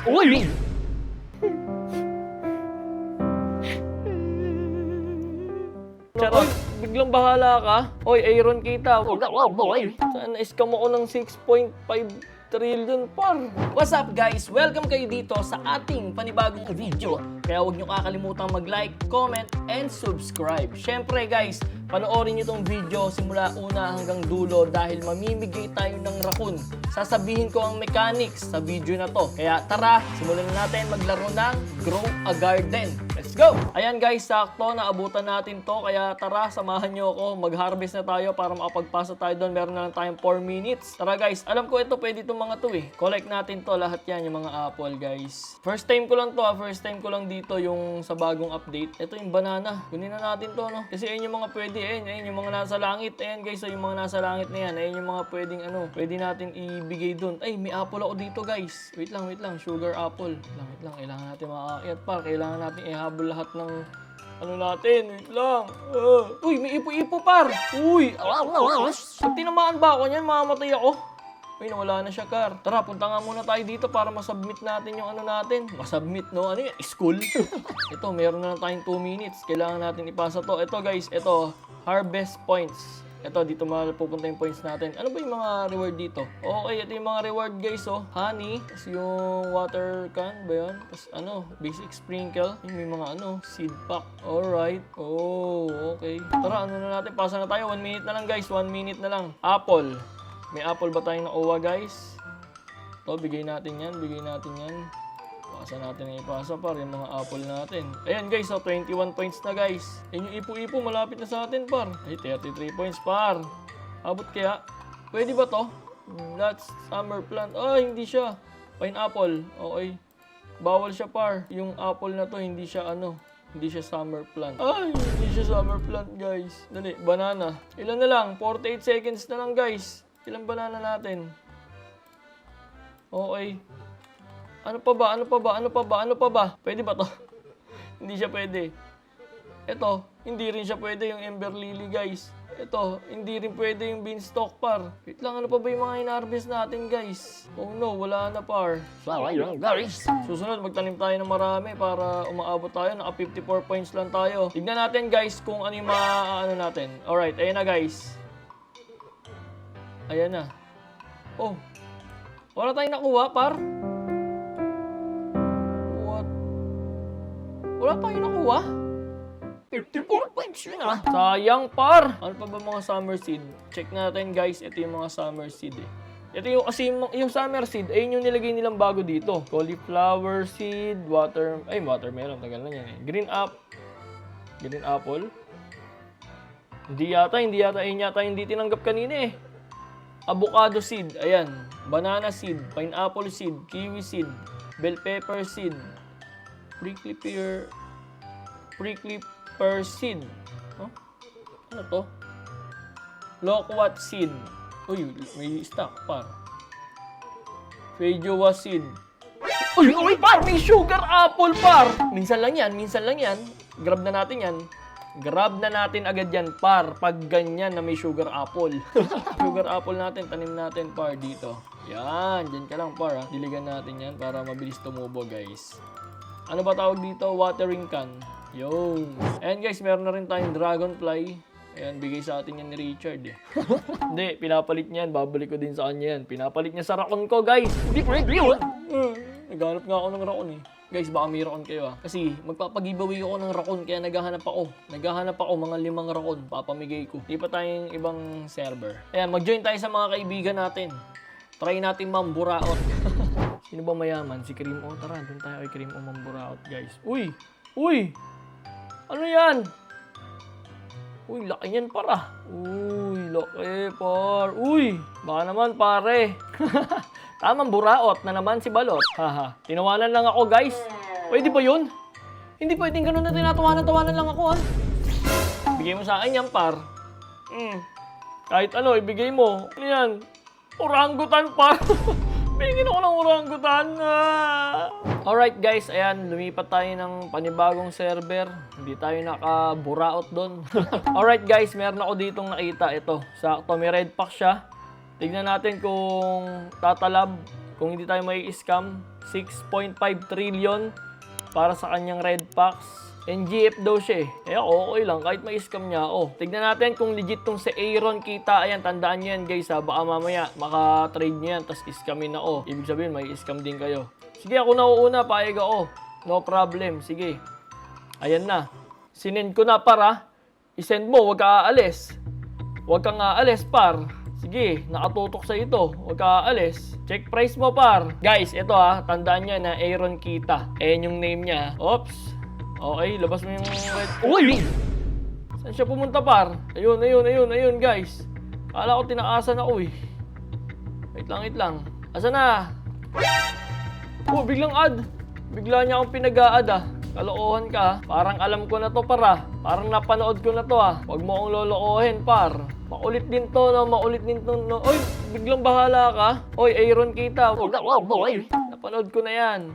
Uy! Charot, biglang bahala ka. Oy, Aaron kita. Sana iskam ako ng 6.5 trillion par. What's up guys? Welcome kayo dito sa ating panibagong video. Kaya huwag nyo kakalimutan mag-like, comment, and subscribe. Syempre guys, panoorin nyo tong video simula una hanggang dulo dahil mamimigay tayo ng raccoon. Sasabihin ko ang mechanics sa video na to. Kaya tara, simulan na natin maglaro ng Grow a Garden. Let's go! Ayan guys, sakto, naabutan natin to. Kaya tara, samahan nyo ako. Mag-harvest na tayo para makapagpasa tayo doon. Meron na lang tayong 4 minutes. Tara guys, alam ko ito pwede itong mga to eh. Collect natin to, lahat yan, yung mga apple guys. First time ko lang to first time ko lang dito yung sa bagong update. Ito yung banana. Kunin na natin to, no? Kasi ayun yung mga pwede, ayun yung mga nasa langit. Ayan guys, yung mga nasa langit na yan. Ayun yung mga pwedeng pwede natin ibigay doon. Ay, may apple ako dito guys. Wait lang. Sugar apple. Wait lang. Kailangan natin makakayat par. Kailangan natin ihabol lahat ng natin. Wait lang. Uy, may ipo-ipo par. Uy. Pag tinamaan ba ako niyan, mamamatay ako. Uy, nawala na siya, Kar. Tara, punta nga muna tayo dito para masubmit natin yung natin. Masubmit, no? Ano yun? School? Ito, meron na lang tayong 2 minutes. Kailangan natin ipasa to. Ito, guys. Ito, harvest points. Ito, dito mapupunta yung points natin. Ano ba yung mga reward dito? Okay, ito yung mga reward, guys, oh. Honey. Tapos yung water can ba yun? Tapos basic sprinkle. Yung may mga seed pack. Alright. Oh, okay. Tara, na natin? Pasa na tayo. 1 minute na lang, guys. 1 minute na lang. Apple. May apple ba tayong nakuha guys? Ito, bigay natin yan. Pasa natin ang ipasa par, yung mga apple natin. Ayan guys, 21 points na guys. Ayan yung ipo-ipo, malapit na sa atin par. Ay, 33 points par. Abot kaya? Pwede ba to? That's summer plant. Hindi siya. Pineapple. Okay. Bawal siya par. Yung apple na to, hindi siya hindi siya summer plant. Hindi siya summer plant guys. Dali, banana. Ilan na lang? 48 seconds na lang guys. Ilang banana natin? Okay. Ano pa ba? Pwede ba to? Hindi siya pwede. Ito, hindi rin siya pwede yung Ember Lily, guys. Ito, hindi rin pwede yung Beanstalk, par. Wait lang, ano pa ba yung mga in-harvest natin, guys? Oh no, wala na, par. Susunod, magtanim tayo ng marami para umaabot tayo. Naka 54 points lang tayo. Tignan natin, guys, kung ano yung natin. Alright, ayan na, guys. Ayan na. Oh. Wala tayong nakuha, par. What? Wala tayong nakuha? 54 points yun Sayang, par. Ano pa ba mga summer seed? Check natin, guys. Ito yung mga summer seed eh. Ito yung, kasi yung summer seed, ayun yung nilagay nilang bago dito. Cauliflower seed, watermelon. Tagal na yan eh. Green apple. Hindi yata. Ayun yata hindi tinanggap kanina eh. Avocado seed, ayan. Banana seed, pineapple seed, kiwi seed, bell pepper seed, prickly pear seed. Huh? Ano to? Loquat seed. Uy, may stock par. Feijoa seed. Uy, par! May sugar apple par! Minsan lang yan. Grab na natin yan. Grab na natin agad yan, par, pag ganyan na may sugar apple. Sugar apple natin, tanim natin, par, dito. Yan, dyan ka lang, par, ha. Diligan natin yan para mabilis tumubo, guys. Ano ba tawag dito? Watering can. Yun. Ayan, guys, meron na rin tayong dragonfly. Ayan, bigay sa atin yan ni Richard, eh. Hindi, pinapalit niya yan. Babalik ko din sa kanya yan. Pinapalit niya sa raccoon ko, guys. Hindi pwede yun. Naghanap nga ako ng raccoon, eh. Guys, baka may raccoon kayo Kasi magpapag-giveaway ako ng raccoon kaya naghahanap ako mga 5 raccoon. Papamigay ko. Di pa tayong ibang server. Ayan, mag-join tayo sa mga kaibigan natin. Try natin mamburaot. Sino ba mayaman? Si Cream O. Tara, dun tayo kay Cream O mamburaot, guys. Uy! Ano yan? Uy, laki yan para. Uy, laki par. Uy, baka naman pare. Tamang buraot na naman si Balot. Haha, tinawanan lang ako, guys. Pwede ba yun? Hindi pwedeng ganun na tinatawanan lang ako, Bigay mo sa akin yan, par. Kahit ibigay mo. Ano yan? Orangutan, par. Bigyan ako ng orangutan. Alright, guys. Ayan, lumipat tayo ng panibagong server. Hindi tayo nakaburaot doon. Alright, guys. Meron ako ditong nakita. Ito, sakto. May red pack siya. Tignan natin kung tatalab kung hindi tayo may scam, 6.5 trillion para sa kanyang red packs. NGF daw siya eh. Kaya okay lang, kahit may scam niya ako. Tignan natin kung legit tong si Aaron Kita. Ayan, tandaan nyo yan guys ha. Baka mamaya maka-trade nyo yan, tapos scamin ako. Ibig sabihin, may scam din kayo. Sige, ako nauuna, paeg ako. No problem, sige. Ayan na. Sinend ko na para. I-send mo, huwag ka aalis. Huwag kang aalis, par. Sige, nakatutok sa ito. Huwag ka aalis. Check price mo, par. Guys, ito ha. Tandaan nyo na Aaron Kita. Ayan yung name niya. Oops. Okay, labas mo yung red. Uy! Saan siya pumunta, par? Ayun, guys. Kala ko tinaasan ako eh. Wait lang. Asa na? Oh, biglang ad. Bigla niya akong pinag-a-ad ah. Kalokohan ka. Parang alam ko na to, para. Parang napanood ko na to ah. Huwag mo akong lolokohin, par. Makulit din to, no? Makulit din to, no? Oy, biglang bahala ka. Oy, Aaron Kita. Napanood ko na yan.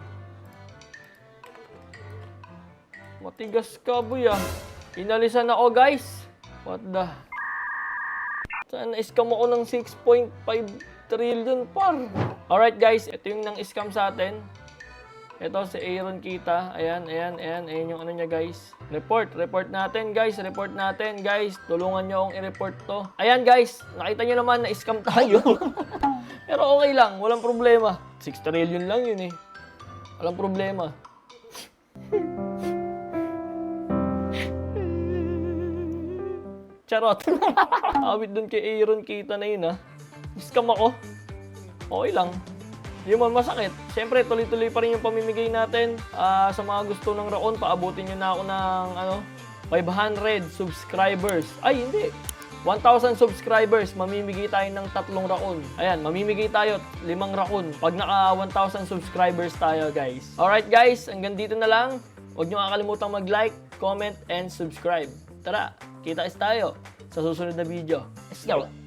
Matigas ka, boy ah. Inalisan ako, guys. What the? Saan na-scam ako ng 6.5 trillion, par? Alright, guys. Ito yung nang-scam sa atin. Ito si Aaron Kita. Ayan yung ano niya, guys. Report natin, guys. Tulungan niyo akong i-report to. Ayan, guys. Nakita niyo naman na scam tayo. Pero okay lang, walang problema. 6 trillion lang yun eh. Walang problema. Charot. Awit dun kay Aaron Kita na yun, ha. Scam ako. Okay lang. Hindi man masakit. Siyempre, tuloy-tuloy pa rin yung pamimigay natin. Sa mga gusto ng Raon, paabutin nyo na ako ng 500 subscribers. Ay, hindi. 1,000 subscribers, mamimigay tayo ng 3 Raon. Ayan, mamimigay tayo 5 Raon pag naka 1,000 subscribers tayo, guys. Alright, guys. Hanggang dito na lang. Huwag nyo kakalimutang mag-like, comment, and subscribe. Tara, kita tayo sa susunod na video. Let's go!